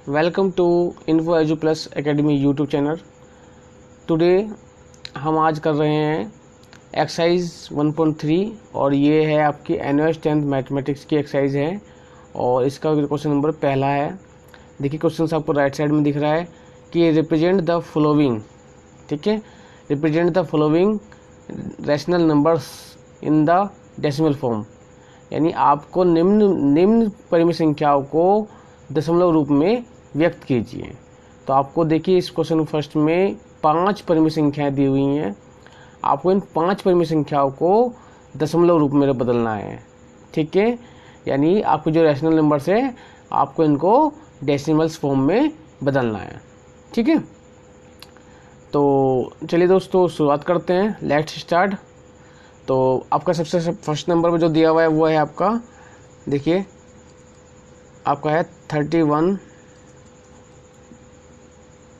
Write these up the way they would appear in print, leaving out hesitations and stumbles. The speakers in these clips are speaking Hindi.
Welcome to info edu plus academy YouTube channel. Today हम आज कर रहे हैं एक्सरसाइज 1.3 और ये है आपकी एनएस 10th मैथमेटिक्स की एक्सरसाइज है और इसका क्वेश्चन नंबर पहला है। देखिए क्वेश्चन आपको राइट साइड में दिख रहा है कि रिप्रेजेंट द फॉलोइंग, ठीक है, represent the following rational numbers in the decimal form, यानी आपको निम्न परिमेय संख्याओं को दशमलव रूप में व्यक्त कीजिए। तो आपको देखिए इस क्वेश्चन फर्स्ट में 5 परिमेय संख्याएं दी हुई हैं। आपको इन 5 परिमेय संख्याओं को दशमलव रूप में बदलना है, ठीक है, यानी आपके जो रैशनल नंबर्स है आपको इनको डेसिमल्स फॉर्म में बदलना है, ठीक है। तो चलिए दोस्तों शुरुआत करते हैं, लेट्स स्टार्ट। तो आपका सबसे फर्स्ट नंबर में जो दिया हुआ है वो है आपका, देखिए आपका है 31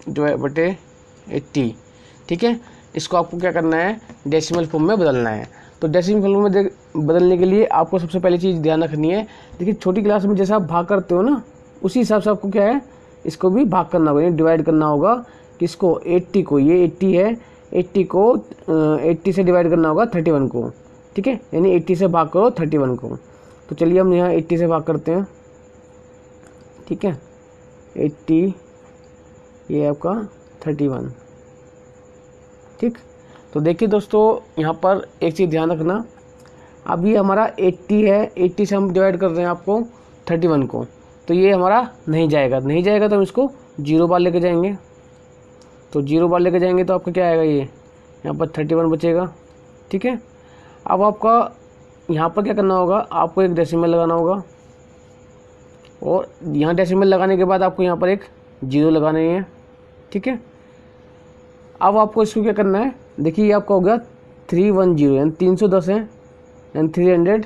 जो है बटे 80, ठीक है। इसको आपको क्या करना है, डेसिमल फॉर्म में बदलना है। तो डेसिमल फॉर्म में बदलने के लिए आपको सबसे पहली चीज़ ध्यान रखनी है, देखिए छोटी क्लास में जैसा आप भाग करते हो ना, उसी हिसाब से आपको क्या है, इसको भी भाग करना होगा, डिवाइड करना होगा। किसको, 80 को, ये 80 है, 80 को 80 से डिवाइड करना होगा 31 को, ठीक है, यानी 80 से भाग करो 31 को। तो चलिए हम यहाँ 80 से भाग करते हैं, ठीक है, 80 ये आपका 31, ठीक। तो देखिए दोस्तों यहाँ पर एक चीज़ ध्यान रखना, अभी हमारा 80 है, 80 से हम डिवाइड कर रहे हैं आपको 31 को, तो ये हमारा नहीं जाएगा तो हम इसको 0 बार लेके जाएंगे। तो 0 बार लेके जाएंगे तो आपका क्या आएगा, ये यहाँ पर 31 बचेगा, ठीक है। अब आपका यहाँ पर क्या करना होगा, आपको एक डेसिमल लगाना होगा और यहाँ डेसिमल लगाने के बाद आपको यहाँ पर एक 0 लगाने है, ठीक है। अब आपको इसको क्या करना है, देखिए ये आपका हो गया 310, यानी 310 है, यानी 310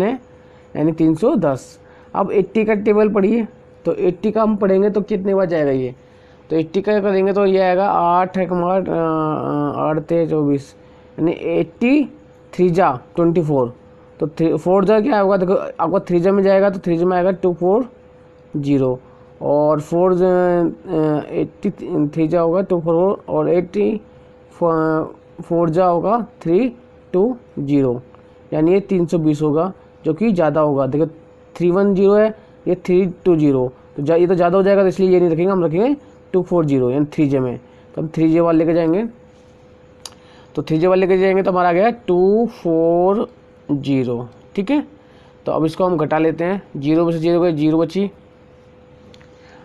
है, यानी 310। अब 80 का टेबल पढ़िए, तो 80 का हम पढ़ेंगे तो कितने बार जाएगा ये, तो 80 का करेंगे तो ये आएगा 8 है 8 थे 24, यानी 80 3 जा 24, तो 4 जा क्या होगा, देखो आपका 3 जा में जाएगा तो 3 जा में आएगा 240 और 80 3 जा होगा 244 और 80 4 जा होगा 320, यानी ये 320 होगा, जो कि ज़्यादा होगा। देखो 310 है, ये 320, तो ये तो ज़्यादा हो जाएगा, तो इसलिए ये नहीं रखेंगे, हम रखेंगे 240 यानी 3 जे में। तो हम 3 जे वाले लेके जाएंगे, तो 3 जे वाले लेके जाएंगे तो हमारा आ गया 240, ठीक है। तो अब इसको हम घटा लेते हैं, 0 में से 0 गए, 0 बची।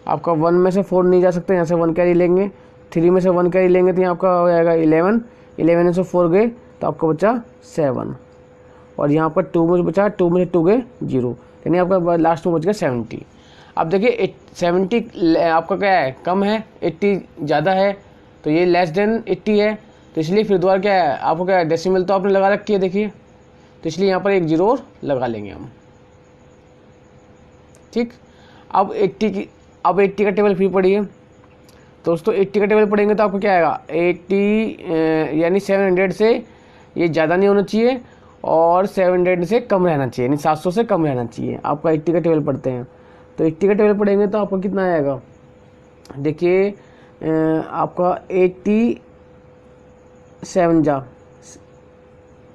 आपका 1 में से 4 नहीं जा सकते, यहाँ से 1 कैरी लेंगे, 3 में से 1 कैरी लेंगे तो यहाँ आपका हो जाएगा 11 में से 4 गए तो आपका बचा 7, और यहाँ पर 2 में से बचा, 2 में से 2 गए 0, यानी आपका लास्ट में बच गया 70। अब देखिए 70 आपका क्या है, कम है, 80 ज़्यादा है, तो ये लेस देन 80 है, तो इसलिए फिर दोबारा क्या है, आपको क्या है, डेसिमल तो आपने लगा रखी है, देखिए, तो इसलिए यहाँ पर एक 0 और लगा लेंगे हम, ठीक। अब 80 का टेबल फिर पढ़िए दोस्तों, 80 का टेबल पढ़ेंगे तो आपको क्या आएगा, 80 यानी 700 से ये ज़्यादा नहीं होना चाहिए और 700 से कम रहना चाहिए, यानी 700 से कम रहना चाहिए। आपका 80 का टेबल पढ़ते हैं, तो 80 का टेबल पढ़ेंगे तो आपका कितना आएगा, देखिए आपका 87 जा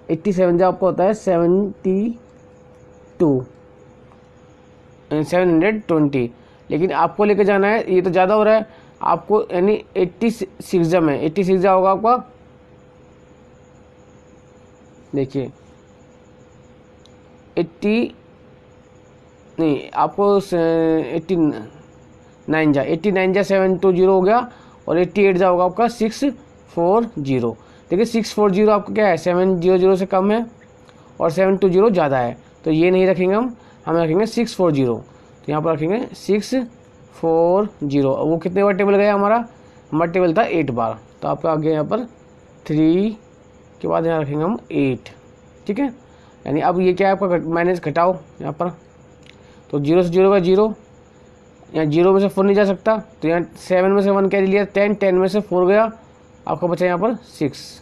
87 जा आपका होता है 720, लेकिन आपको लेके जाना है, ये तो ज़्यादा हो रहा है आपको, यानी 86 जा में 86 जा होगा आपका, देखिए 80 नहीं, आपको 89 जा 720 हो गया, और 88 जा होगा आपका 640। देखिए 640 आपका क्या है, 700 से कम है और 720 ज़्यादा है, तो ये नहीं रखेंगे हम रखेंगे 640। तो यहाँ पर रखेंगे 640। वो कितने बार टेबल गया हमारा टेबल था 8 बार, तो आपका आगे यहाँ पर 3 के बाद यहाँ रखेंगे हम 8, ठीक है। यानी अब ये क्या है आपका माइनस घटाओ यहाँ पर, तो 0 से 0 का 0, यहाँ 0 में से 4 नहीं जा सकता, तो यहाँ 7 में से 1 कैरी लिया, 10 में से 4 गया, आपका बचा यहाँ पर 6,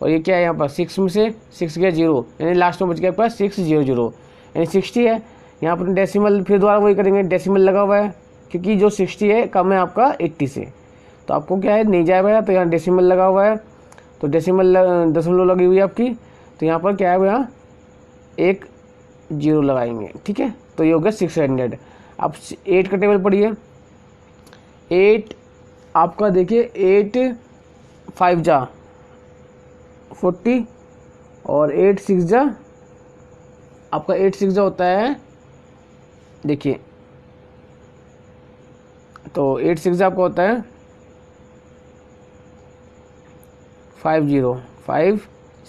और ये क्या है यहाँ पर 6 में से 6 गया 0, यानी लास्ट में बच गया आपका 600, यानी 60 है, यहाँ पर डेसिमल फिर दोबारा वही करेंगे, डेसिमल लगा हुआ है क्योंकि जो 60 है कम है आपका 80 से, तो आपको क्या है नहीं जाएगा, तो यहाँ डेसिमल लगा हुआ है, तो डेसिमल दशमलव लगी हुई है आपकी, तो यहाँ पर क्या है यहाँ एक जीरो लगाएंगे, ठीक है। तो ये हो गया 600। अब 8 का टेबल पढ़िए। 8 आपका देखिए 8 5 जा 40 और 8 6 जा आपका 8 6 जा होता है, देखिए तो 8 6 जा आपका होता है 50 8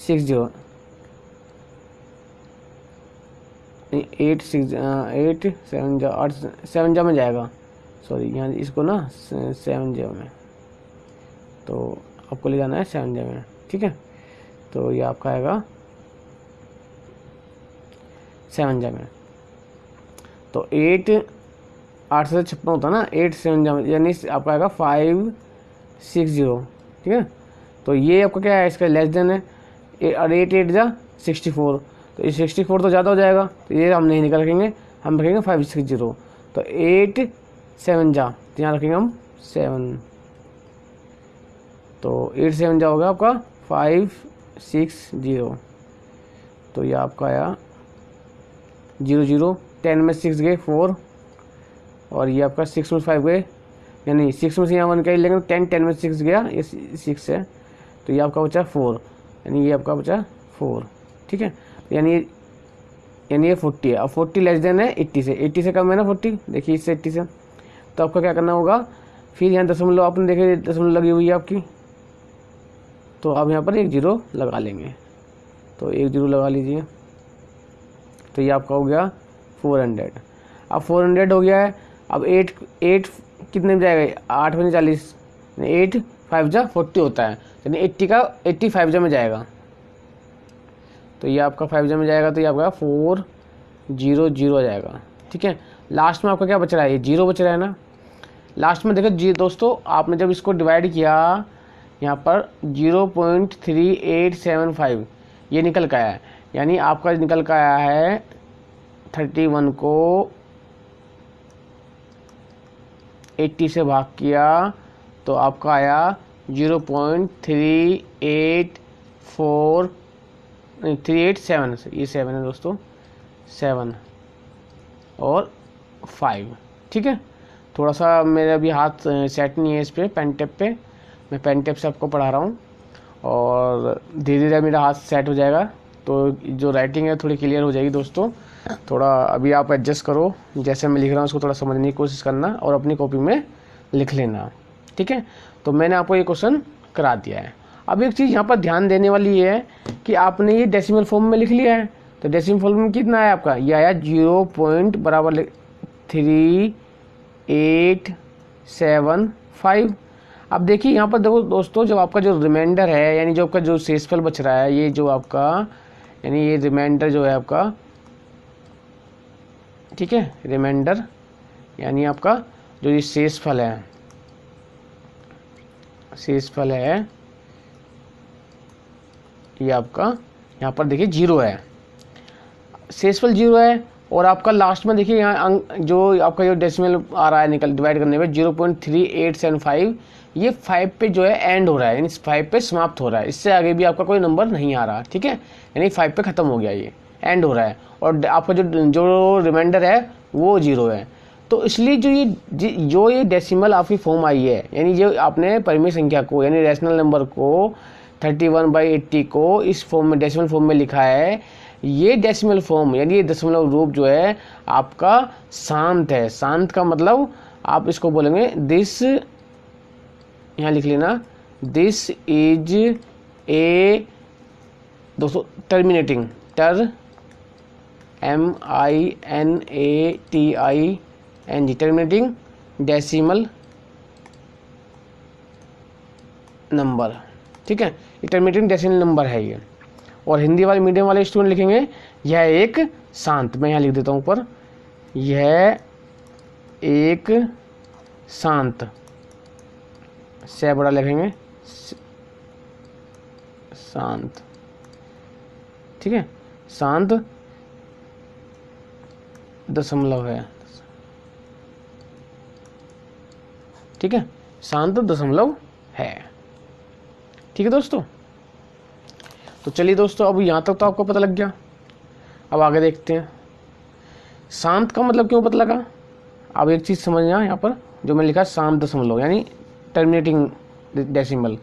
6 8 7 जा 8 7 जा में जाएगा, सॉरी यहाँ इसको ना 7 जा में, तो आपको ले जाना है 7 जा में, ठीक है। तो ये आपका आएगा 7 जा में, तो 8 8 से 56 होता है ना, 8 7 जा में, यानी आपका आएगा 560, ठीक है। तो ये आपका क्या है, इसका लेस देन है, और 8 8 जा 64, तो ये 64 तो ज़्यादा हो जाएगा, तो ये हम नहीं निकल रखेंगे, हम रखेंगे 560। तो 8 7 जा, तो यहाँ रखेंगे हम 7, तो 8 7 जा होगा आपका 560, तो ये आपका आया 0 0, 10 में 6 गए 4, और ये आपका 6 में 5 गए, यानी 6 में से यहाँ 1 का ही लेंगे, 10 में 6 गया, ये 6 है, तो ये आपका बचा 4, यानी ये आपका बचा 4, ठीक है। यानी ये 40 है, अब 40 लेस देन है 80 से, 80 से कम है ना 40, देखिए इससे 80 से, तो आपका क्या करना होगा, फिर यहाँ दशमलव आपने देखे दशमलव लगी हुई है आपकी, तो अब यहाँ पर एक जीरो लगा लेंगे, तो एक जीरो लगा लीजिए, तो ये आपका हो गया 400। अब 400 हो गया है, अब 8 कितने में जाएगा, 8 में 40, 8 5 जा 40 होता है, यानी 80 का 80 5 जा में जाएगा, तो ये आपका 5 जा में जाएगा, तो ये आपका 400 आ जाएगा, ठीक है। लास्ट में आपका क्या बच रहा है, ये जीरो बच रहा है ना, लास्ट में देखो जी दोस्तों, आपने जब इसको डिवाइड किया यहाँ पर 0.3875 ये निकल का आया है, यानी आपका निकल का आया है 31 को 80 से भाग किया, तो आपका आया 0.387, ये 7 है दोस्तों, 7 और 5, ठीक है। थोड़ा सा मेरे अभी हाथ सेट नहीं है इस पर पेन टेप पे, मैं पेन टेप से आपको पढ़ा रहा हूँ, और धीरे धीरे मेरा हाथ सेट हो जाएगा, तो जो राइटिंग है थोड़ी क्लियर हो जाएगी दोस्तों। थोड़ा अभी आप एडजस्ट करो, जैसे मैं लिख रहा हूँ उसको थोड़ा समझने की कोशिश करना और अपनी कॉपी में लिख लेना, ठीक है। तो मैंने आपको ये क्वेश्चन करा दिया है। अब एक चीज़ यहाँ पर ध्यान देने वाली ये है कि आपने ये डेसिमल फॉर्म में लिख लिया है, तो डेसिमल फॉर्म में कितना है आपका, ये आया 0.3875। अब देखिए यहाँ पर देखो दोस्तों, जब आपका जो रिमाइंडर है, यानी जो आपका जो शेषफल बच रहा है, ये जो आपका यानी ये रिमाइंडर जो है आपका, ठीक है, रिमाइंडर यानी आपका जो ये शेषफल है, ये आपका यहाँ पर देखिए 0 है, शेषफल 0 है, और आपका लास्ट में देखिए यहाँ अंक जो आपका जो डेसिमल आ रहा है निकल डिवाइड करने पे 0.3875, ये 5 पे जो है एंड हो रहा है, यानी 5 पे समाप्त हो रहा है, इससे आगे भी आपका कोई नंबर नहीं आ रहा, ठीक है, यानी 5 पे ख़त्म हो गया, ये एंड हो रहा है, और आपका जो रिमाइंडर है वो 0 है। तो इसलिए जो ये डेसिमल आपकी फॉर्म आई है, यानी जो आपने परिमेय संख्या को यानी रैशनल नंबर को 31/80 को इस फॉर्म में डेसिमल फॉर्म में लिखा है, ये डेसिमल फॉर्म यानी ये दशमलव रूप जो है आपका शांत है। शांत का मतलब आप इसको बोलेंगे दिस, यहाँ लिख लेना, दिस इज ए दोस्तों terminating, MINATING terminating decimal number, ठीक है, ये टर्मिनेटिंग डेसिमल नंबर है ये। और हिंदी वाले मीडियम वाले स्टूडेंट लिखेंगे यह एक शांत, मैं यहाँ लिख देता हूँ ऊपर, यह एक शांत, से बड़ा लिखेंगे शांत, ठीक है, शांत दशमलव है, ठीक है, शांत दशमलव है। ठीक है दोस्तों, तो चलिए दोस्तों, अब यहाँ तक तो आपको पता लग गया। अब आगे देखते हैं शांत का मतलब क्यों पता लगा। अब एक चीज़ समझना यहाँ पर, जो मैंने लिखा शांत दशमलव यानी टर्मिनेटिंग डेसिमल।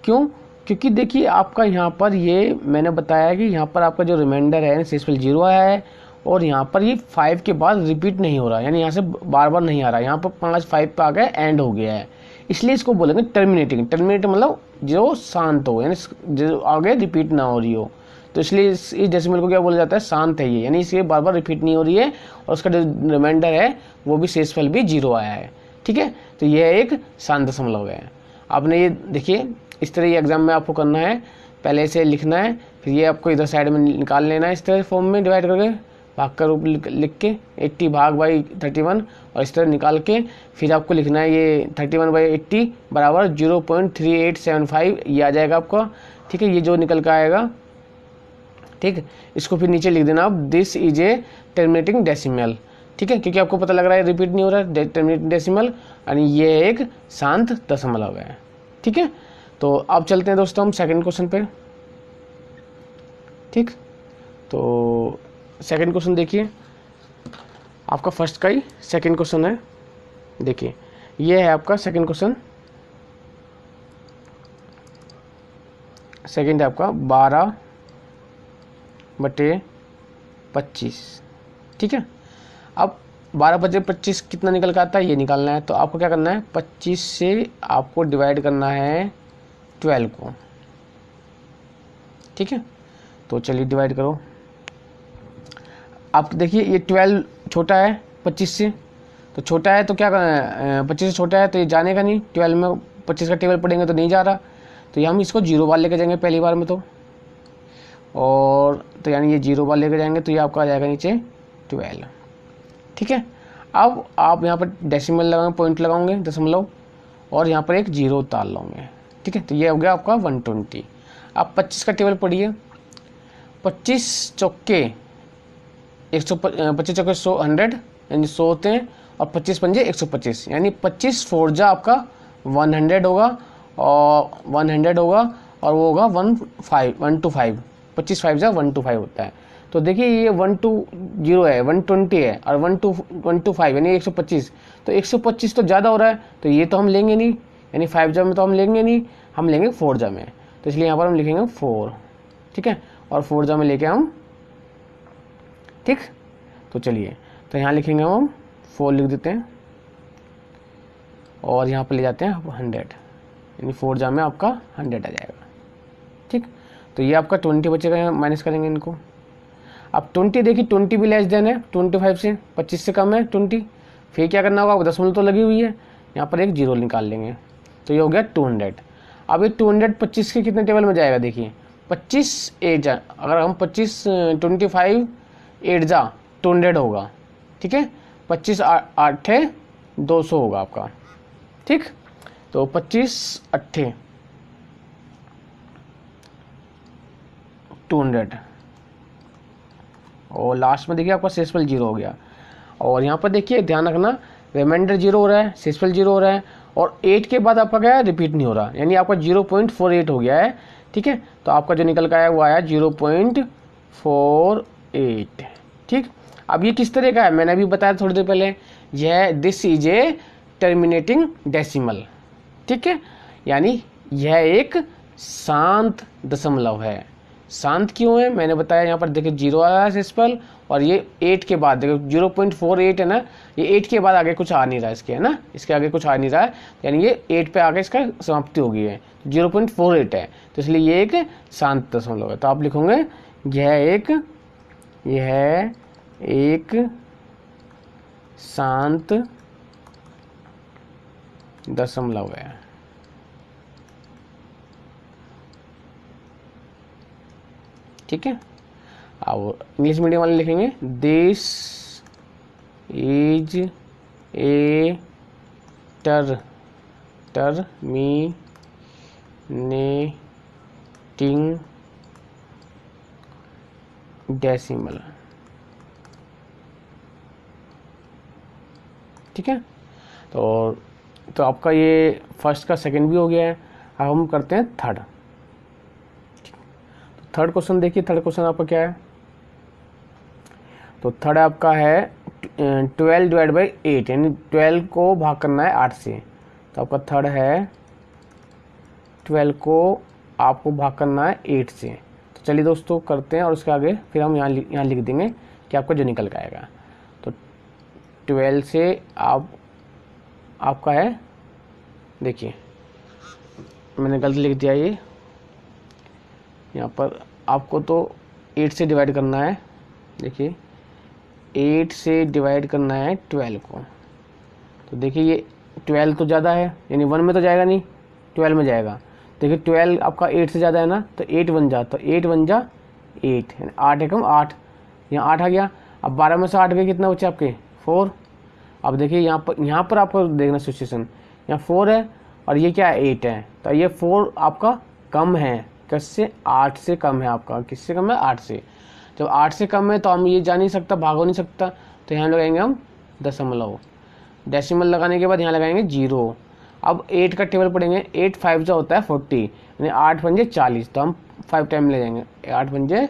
क्यों? क्योंकि देखिए आपका यहाँ पर ये मैंने बताया कि यहाँ पर आपका जो रिमाइंडर है डेसिमल 0 आया है, और यहाँ पर ये 5 के बाद रिपीट नहीं हो रहा, यानी यहाँ से बार बार नहीं आ रहा, यहाँ पर 5 5 पे आ गया, एंड हो गया है, इसलिए इसको बोलेंगे टर्मिनेटिंग। टर्मिनेट मतलब जो शांत हो, यानी जो आगे रिपीट ना हो रही हो, तो इसलिए इस डेसिमल को क्या बोला जाता है, शांत है ये, यानी इसलिए बार बार रिपीट नहीं हो रही है, और उसका जो रिमाइंडर है वो भी शेषफल भी 0 आया है। ठीक है, तो यह एक शांत दशमलव है। आपने ये देखिए इस तरह ये एग्जाम में आपको करना है, पहले से लिखना है, फिर ये आपको इधर साइड में निकाल लेना है, इस तरह फॉर्म में डिवाइड करके भाग का रूप लिख के 80 भाग बाई 31, और इस तरह निकाल के फिर आपको लिखना है ये 31/80 बराबर 0.3875 ये आ जाएगा आपका। ठीक है, ये जो निकल कर आएगा, ठीक, इसको फिर नीचे लिख देना आप, this is a terminating decimal. ठीक है, क्योंकि आपको पता लग रहा है रिपीट नहीं हो रहा है, टर्मिनेटिंग डेसिमल, यानी ये एक शांत दशमलव है। ठीक है, तो अब चलते हैं दोस्तों हम सेकंड क्वेश्चन पे। ठीक, तो सेकंड क्वेश्चन देखिए, आपका फर्स्ट का ही सेकंड क्वेश्चन है। देखिए ये है आपका सेकंड क्वेश्चन, सेकंड है आपका 12/25। ठीक है, अब 12/25 कितना निकल कर आता है ये निकालना है, तो आपको क्या करना है, 25 से आपको डिवाइड करना है 12 को। ठीक है, तो चलिए डिवाइड करो। आप देखिए ये 12 छोटा है 25 से, तो छोटा है तो क्या करना है, 25 से छोटा है तो ये जानेगा नहीं, 12 में 25 का टेबल पढ़ेंगे तो नहीं जा रहा, तो ये हम इसको 0 बार लेके जाएंगे पहली बार में, तो और तो यानी ये 0 बार लेके जाएंगे, तो ये आपका आ जाएगा नीचे 12। ठीक है, अब आप यहाँ पर डेसिमल लगाएंगे, पॉइंट लगाओगे दशमलव, और यहाँ पर एक 0 उतार लोगे। ठीक है, तो ये हो गया आपका 120। आप 25 का टेबल पढ़िए, 25 चौके 25 चौके 100 यानी 100 होते हैं, और 25 पंजे 125, यानी 25 4 आपका 100 होगा, और 100 होगा, और वो होगा 125, 25 5 125 होता है। तो देखिए ये 120 है, 120 है, और 125 यानी 125, तो 125 तो ज़्यादा हो रहा है, तो ये तो हम लेंगे नहीं, यानी 5 में तो हम लेंगे नहीं, हम लेंगे 4 में, तो इसलिए यहाँ पर हम लिखेंगे 4। ठीक है, और 4 में लेके हम, ठीक, तो चलिए, तो यहाँ लिखेंगे हम 4 लिख देते हैं, और यहाँ पर ले जाते हैं 100, यानी 4 में आपका 100 आ जाएगा। ठीक, तो ये आपका 20 बचेगा, माइनस करेंगे इनको। अब 20 देखिए 20 भी लेस देन है 25 से, 25 से कम है 20, फिर क्या करना होगा, दशमलव तो लगी हुई है, यहाँ पर एक 0 निकाल लेंगे, तो ये हो गया 200। अब ये 200 25 के कितने टेबल में जाएगा, देखिए 25 8 जा, अगर हम 25 25 8 जा 200 होगा। ठीक है, 25 8 200 होगा आपका। ठीक, तो 25 8 200, और लास्ट में देखिए आपका शेषफल 0 हो गया, और यहाँ पर देखिए ध्यान रखना, रिमाइंडर 0 हो रहा है, शेषफल 0 हो रहा है, और 8 के बाद आपका क्या है, रिपीट नहीं हो रहा, यानी आपका 0.48 हो गया है। ठीक है, तो आपका जो निकल का आया वो आया 0.48। ठीक, अब ये किस तरह का है, मैंने अभी बताया थोड़ी देर पहले, यह this is a terminating decimal. ठीक है, यानी यह एक शांत दशमलव है। शांत क्यों है, मैंने बताया, यहाँ पर देखिए 0 आया है शेषफल, और ये 8 के बाद देखो 0.48 है ना, ये 8 के बाद आगे कुछ आ नहीं रहा है इसके, है ना, इसके आगे कुछ आ नहीं रहा है, यानी ये 8 पे आगे इसका समाप्ति हो गई है, 0.48 है, तो इसलिए ये एक शांत दशमलव है। तो आप लिखोगे यह एक शांत दशमलव है। ठीक है, अब इंग्लिश मीडियम वाले लिखेंगे this is a terminating decimal. ठीक है। तो आपका ये फर्स्ट का सेकंड भी हो गया है। अब हम करते हैं थर्ड। थर्ड क्वेश्चन देखिए, थर्ड क्वेश्चन आपका क्या है। तो थर्ड आपका है 12 डिवाइड बाई 8, यानी 12 को भाग करना है 8 से। तो आपका थर्ड है 12 को आपको भाग करना है 8 से। तो चलिए दोस्तों करते हैं, और उसके आगे फिर हम यहाँ लिख देंगे कि आपका जो निकल के आएगा। तो 12 से आपका है, देखिए मैंने गलत लिख दिया ये यहाँ पर। आपको तो 8 से डिवाइड करना है, देखिए 8 से डिवाइड करना है 12 को। तो देखिए ये 12 तो ज़्यादा है, यानी 1 में तो जाएगा नहीं, 12 में जाएगा। देखिए 12 आपका 8 से ज़्यादा है ना, तो 8 1 जा, तो 8 1 जा 8, यानी 8 एकम 8, यहाँ 8 आ गया। अब 12 में से 8 गए, कितना बचे आपके 4। अब देखिए यहाँ पर आपको देखना सिचुएशन, यहाँ 4 है और ये क्या है 8 है, तो ये 4 आपका कम है, किससे 8 से कम है आपका, किससे कम है 8 से। जब 8 से कम है तो हम ये जा नहीं सकता, भाग हो नहीं सकता, तो यहाँ लगाएंगे हम दशमलव, डेसिमल लगाने के बाद यहाँ लगाएंगे 0। अब 8 का टेबल पढ़ेंगे, 8 5 जो होता है 40, यानी 8 पंजे 40, तो हम 5 टाइम ले जाएंगे, 8 पंजे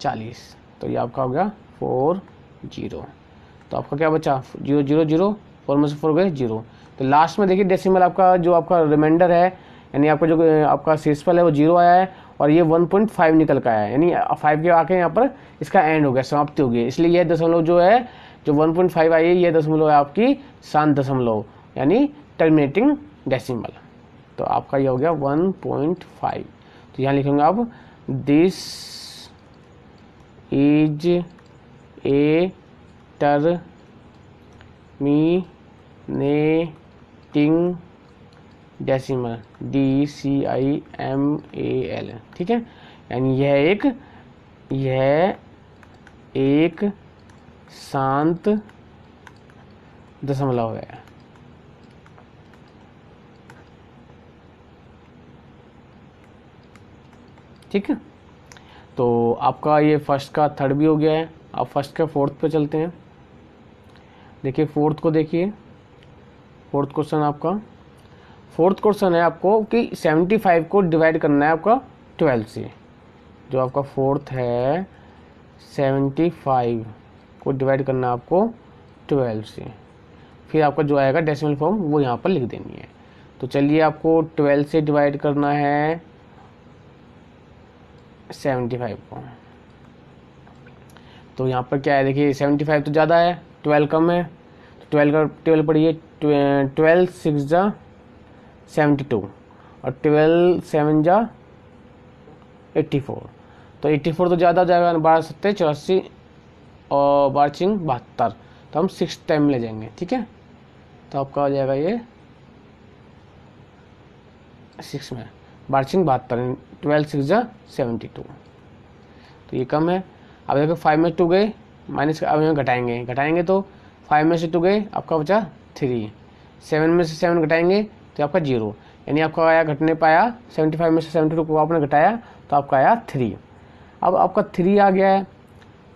40, तो ये आपका हो गया 4 0। तो आपका क्या बचा 0 0 0, 4 में से 4 गए 0। तो लास्ट में देखिए डेसिमल आपका जो आपका रिमाइंडर है, यानी आपका जो आपका शेषफल है वो 0 आया है, और ये 1.5 निकल का आया है, यानी 5 के आके यहाँ पर इसका एंड हो गया, समाप्ति हो गई। इसलिए यह दशमलव जो है, जो 1.5 आई है, ये दशमलव है आपकी शांत दशमलव, यानी टर्मिनेटिंग डेसिमल। तो आपका ये हो गया 1.5। तो यहाँ लिखेंगे आप, this is a terminating decimal, DECIMAL, ठीक है। यानी यह एक शांत दशमलव है। ठीक है, तो आपका ये फर्स्ट का थर्ड भी हो गया है। अब फर्स्ट का फोर्थ पे चलते हैं। देखिए फोर्थ को देखिए, फोर्थ क्वेश्चन आपका, फोर्थ क्वेश्चन है आपको कि 75 को डिवाइड करना है आपका 12 से। जो आपका फोर्थ है 75 को डिवाइड करना है आपको 12 से, फिर आपका जो आएगा डेसिमल फॉर्म वो यहाँ पर लिख देनी है। तो चलिए आपको 12 से डिवाइड करना है 75 को। तो यहाँ पर क्या है, देखिए 75 तो ज़्यादा है, 12 कम है, तो 12 का टेबल पढ़िए, 12 6 जा 72, और 12 7 जा 84। तो 84 तो ज़्यादा हो जाएगा, 12 7 84 और 12 6 72, तो हम 6 टाइम ले जाएंगे। ठीक है, तो आपका हो जाएगा ये 6 में 12 6 72, 12 6 जा 72, तो ये कम है। अब देखो 5 में 2 गए माइनस, अब यहाँ घटाएंगे तो 5 में से 2 गए, आपका बचा 3, 7 में से 7 घटाएंगे तो आपका 0, यानी आपका आया घटने पाया 75 में से 72 को आपने घटाया तो आपका आया 3। अब आपका 3 आ गया है।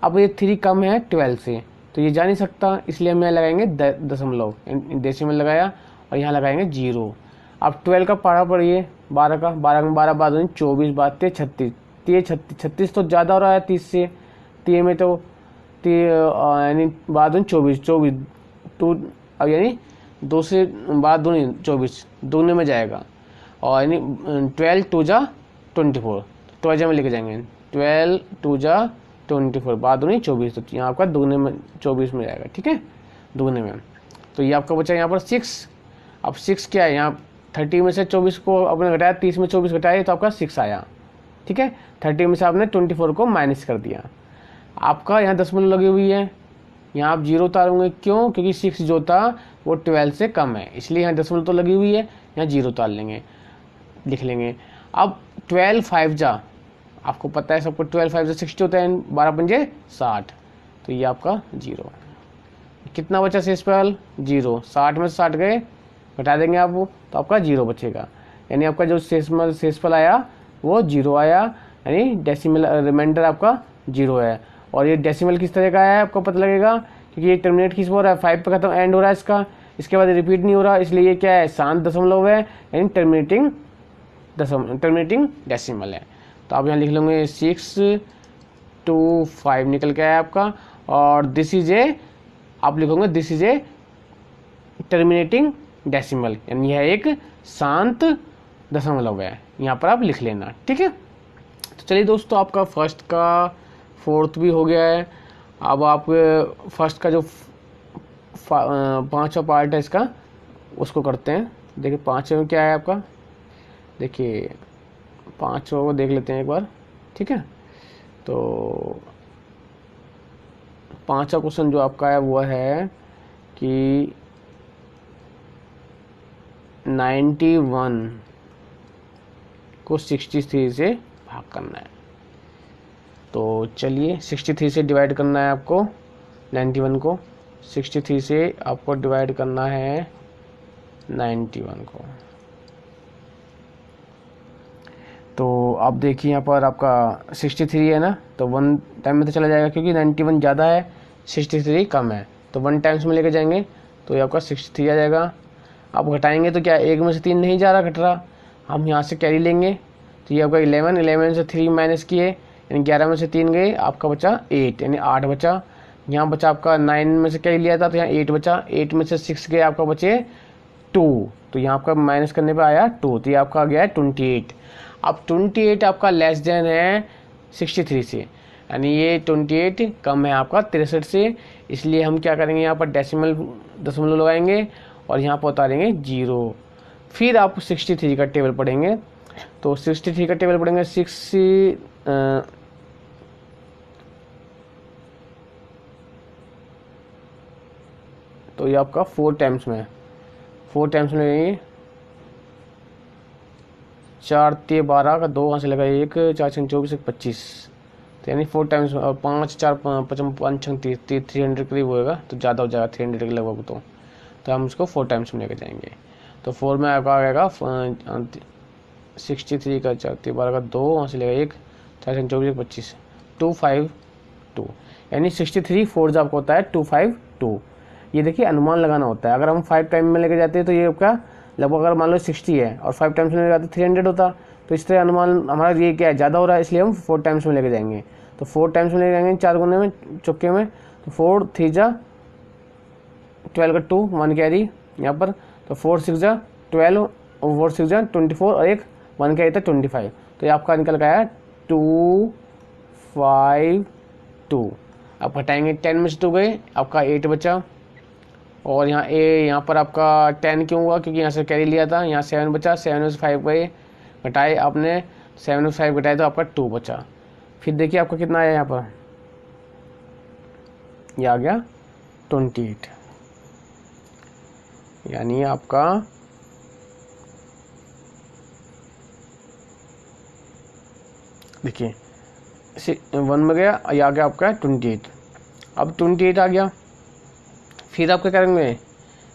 अब ये 3 कम है 12 से, तो ये जा नहीं सकता, इसलिए हम यहाँ लगाएंगे दशमलव, डेसिमल लगाया, और यहाँ लगाएंगे 0। अब 12 का पढ़ा पढ़िए, 12 का, 12 में 12 बाद 24, बाद 36, 36 तो ज़्यादा हो रहा है 30 से, 30 में तो यानी बाद 24 तो अब यानी 2 से बाद 2 24 दूने में जाएगा, और यानी 12 2 जा 24, 12 में लेके जाएंगे, 12 2 जा 24 बाद 2 24, तो यहाँ आपका दुगने में 24 में जाएगा। ठीक है, दुगने में। तो ये आपका बचा यहाँ पर 6। अब 6 क्या है, यहाँ 30 में से 24 को आपने घटाया, 30 में 24 घटाया तो आपका 6 आया। ठीक है, 30 में से आपने 24 को माइनस कर दिया। आपका यहाँ दशमलव लगी हुई है, यहाँ आप 0 उतारोगे, क्यों, क्योंकि 6 जो था वो 12 से कम है, इसलिए यहाँ दशमलव तो लगी हुई है, यहाँ 0 उतार लेंगे, लिख लेंगे। अब 12 5 जा, आपको पता है सबको 12 5 जा 60 होता है, 12 पंजे 60, तो ये आपका 0। कितना बचा शेषफल 0, 60 में से 60 गए, घटा देंगे आप वो, तो आपका 0 बचेगा, यानी आपका जो शेषफल आया वो 0 आया, यानी डेसिमल रिमाइंडर आपका 0 है। और ये डेसिमल किस तरह का है आपको पता लगेगा, क्योंकि ये टर्मिनेट किस पर हो रहा है, 5 पे खत्म एंड हो रहा है इसका, इसके बाद रिपीट नहीं हो रहा, इसलिए ये क्या है, शांत दशमलव है, यानी टर्मिनेटिंग डेसिमल है। तो आप यहाँ लिख लेंगे 625 निकल के आया आपका, और दिस इज ए, आप लिखोगे this is a terminating decimal, यानी यह एक शांत दशमलव है, यहाँ पर आप लिख लेना, ठीक है। तो चलिए दोस्तों, आपका फर्स्ट का फोर्थ भी हो गया है। अब आप फर्स्ट का जो पांचवा पार्ट है इसका, उसको करते हैं। देखिए पांचवे में क्या है आपका, देखिए पांचवा को देख लेते हैं एक बार, ठीक है। तो पांचवा क्वेश्चन जो आपका है वो है कि 91 को 63 से भाग करना है। तो चलिए 63 से डिवाइड करना है आपको, 91 को 63 से आपको डिवाइड करना है 91 को। तो आप देखिए यहाँ पर आपका 63 है ना, तो 1 टाइम में तो चला जाएगा, क्योंकि 91 ज़्यादा है 63 कम है, तो 1 टाइम्स में लेके जाएंगे तो ये आपका 63 आ जाएगा। आप घटाएंगे तो क्या, 1 में से 3 नहीं जा रहा, घट रहा, हम यहाँ से कैरी लेंगे, तो ये आपका 11 से 3 माइनस किए, यानी 11 में से 3 गए, आपका बचा 8, यानी 8 बचा। यहाँ बचा आपका 9 में से कैरी लिया था, तो यहाँ 8 बचा, 8 में से 6 गए, आपका बचे 2, तो यहाँ आपका माइनस करने पे आया 2, तो ये आपका आ गया है 28। अब 28 आपका लेस देन है 63 से, यानी ये 28 कम है आपका 63 से, इसलिए हम क्या करेंगे, यहाँ पर दशमलव लगाएंगे और यहाँ पर उतारेंगे 0। फिर आप 63 का टेबल पढ़ेंगे, तो 63 का टेबल पढ़ेंगे 6 तो ये आपका 4 टाइम्स में लगेंगे, 4 ते 12 का 2 वहाँ से लगा 1, 4 6 24 1 25, तो यानी 4 टाइम्स, और 5 4 5 5 6 30 300 करीब होएगा, तो ज़्यादा हो जाएगा 300 के लगभग, तो हम उसको 4 टाइम्स में लेके जाएंगे। तो 4 में आपका आएगा 63 का 4 ते 12 का 2 वहाँ से लेगा 1, 4 6 24 1 25 252, यानी 63 4 आपको होता है 252। ये देखिए अनुमान लगाना होता है, अगर हम 5 टाइम में लेके जाते हैं तो ये आपका लगभग, अगर मान लो 60 है और 5 टाइम्स में लेके जाते 300 होता, तो इस तरह अनुमान हमारा ये क्या है, ज़्यादा हो रहा है, इसलिए हम 4 टाइम्स में लेके जाएंगे। तो 4 टाइम्स में लेके जाएंगे 4 गुने में चुक्के में, तो 4 3 जा 12 का 2 1 कैरी यहाँ पर, तो 4 6 जा 12 और 4 6 जा 24 और एक 1 कैरी था 25, तो ये आपका निकल गया 252। आप घटाएंगे 10 में से 2 गए, आपका 8 बचा, और यहाँ पर आपका 10 क्यों हुआ, क्योंकि यहाँ से कैरी लिया था, यहाँ 7 बचा, 7 में से 5 गए, घटाए आपने 7 में 5 घटाए तो आपका 2 बचा। फिर देखिए आपका कितना आया, यहाँ पर यह आ गया 28, यानी आपका देखिए 1 में गया, ये आ गया आपका 28। अब 28 आ गया, फिर आप क्या करेंगे,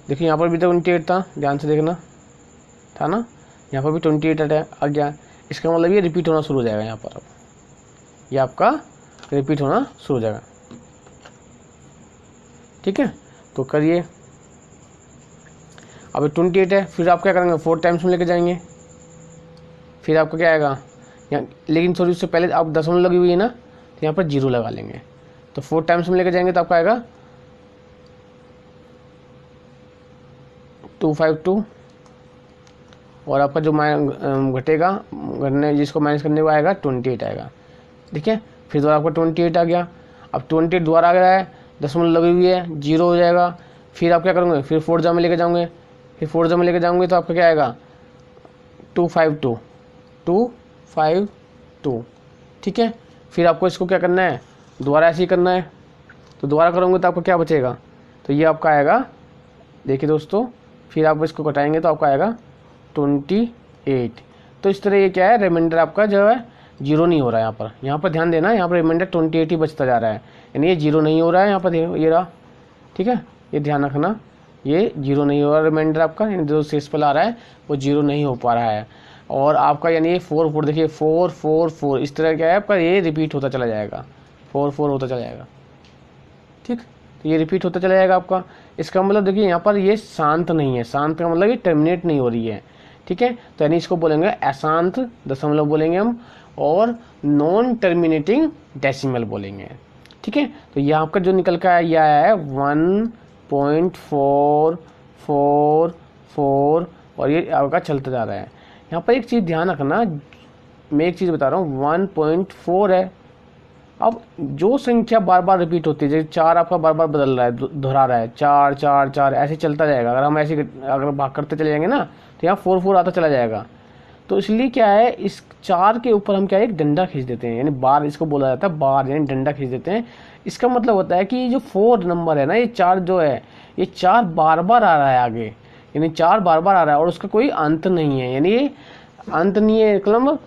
देखिए यहाँ पर भी तो 28 था, ध्यान से देखना था ना, यहाँ पर भी 28 आ गया, इसका मतलब ये रिपीट होना शुरू हो जाएगा, यहाँ पर अब ये आपका रिपीट होना शुरू हो जाएगा, ठीक है। तो करिए, अब 28 है, फिर आप क्या करेंगे 4 टाइम्स में लेके जाएंगे, फिर आपका क्या आएगा यहाँ, लेकिन सॉरी उससे पहले आप दशमलव लगी हुई है ना, तो यहाँ पर 0 लगा लेंगे, तो 4 टाइम्स में लेके जाएंगे तो आपका आएगा 252, और आपका जो घटेगा, घटने जिसको माइनस करने को आएगा 28 आएगा, ठीक है। फिर दोबारा आपका 28 आ गया, अब 28 दोबारा आ गया है, दशमलव लगी हुई है, 0 हो जाएगा, फिर आप क्या करोगे, फिर 4 जा में लेके जाओगे, फिर 4 जा में लेके जाओगे तो आपका क्या आएगा 252, ठीक है। फिर आपको इसको क्या करना है, दोबारा ऐसे ही करना है, तो दोबारा करोगे तो आपको क्या बचेगा, तो ये आपका आएगा, देखिए दोस्तों, फिर आप इसको घटाएंगे तो आपका आएगा 28। तो इस तरह ये क्या है, रिमाइंडर आपका जो है 0 नहीं हो रहा है, यहाँ पर ध्यान देना, यहाँ पर रिमाइंडर 28 ही बचता जा रहा है, यानी ये 0 नहीं हो रहा है, यहाँ पर ये रहा, ठीक है, ये ध्यान रखना, ये 0 नहीं हो रहा रिमाइंडर आपका, यानी जो शेष फल आ रहा है वो 0 नहीं हो पा रहा है, और आपका यानी ये 4 4 देखिए 4 4 4 इस तरह क्या है आपका, ये रिपीट होता चला जाएगा, 4 4 होता चला जाएगा, ठीक। तो ये रिपीट होता चला जाएगा आपका। इसका मतलब देखिए यहाँ पर ये शांत नहीं है, शांत का मतलब ये टर्मिनेट नहीं हो रही है, ठीक है। तो यानी इसको बोलेंगे अशांत दशमलव बोलेंगे हम, और नॉन टर्मिनेटिंग डेसिमल बोलेंगे, ठीक है। तो ये आपका जो निकल कर यह आया है 1.444 और ये आपका चलता जा रहा है। यहाँ पर एक चीज़ ध्यान रखना, मैं एक चीज़ बता रहा हूँ, 1.4 है। अब जो संख्या बार बार रिपीट होती है, जैसे 4 आपका बार बार बदल रहा है, दोहरा रहा है, 4 4 4 ऐसे चलता जाएगा। अगर हम ऐसे अगर भाग करते चले जाएंगे ना तो यहाँ 4 4 आता चला जाएगा। तो इसलिए क्या है, इस 4 के ऊपर हम क्या है, एक डंडा खींच देते हैं, यानी बार इसको बोला जाता है, बार यानी डंडा खींच देते हैं। इसका मतलब होता है कि जो 4 नंबर है ना, ये 4 जो है, ये 4 बार बार आ रहा है आगे, यानी 4 बार बार आ रहा है और उसका कोई अंत नहीं है, यानी ये अंत नहीं है,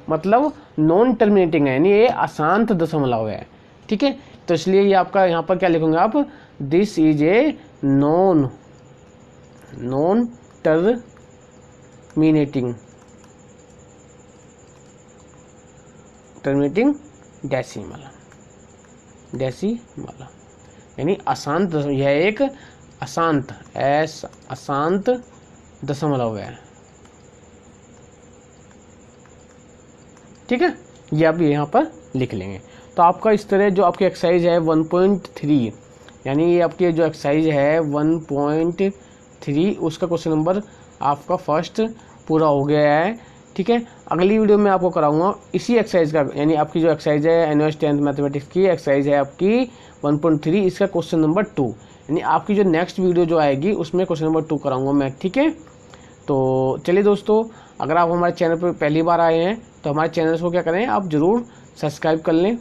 मतलब नॉन टर्मिनेटिंग है, यानी ये अशांत दशमलव है, ठीक है। तो इसलिए ये आपका यहाँ पर क्या लिखोगे आप, this is a non terminating decimal यानी अशांत, यह एक अशांत दशमलव है, ठीक है। ये आप यहाँ पर लिख लेंगे। तो आपका इस तरह जो आपकी एक्सरसाइज है 1.3, यानी ये आपकी जो एक्सरसाइज है 1.3 उसका क्वेश्चन नंबर आपका फर्स्ट पूरा हो गया है, ठीक है। अगली वीडियो में आपको कराऊंगा इसी एक्सरसाइज का, यानी आपकी जो एक्सरसाइज है एनवाइस 10th मैथमेटिक्स की एक्सरसाइज है आपकी 1.3, इसका क्वेश्चन नंबर 2, यानी आपकी जो नेक्स्ट वीडियो जो आएगी उसमें क्वेश्चन नंबर 2 कराऊंगा मैं, ठीक है। तो चलिए दोस्तों, अगर आप हमारे चैनल पर पहली बार आए हैं तो हमारे चैनल को क्या करें, आप ज़रूर सब्सक्राइब कर लें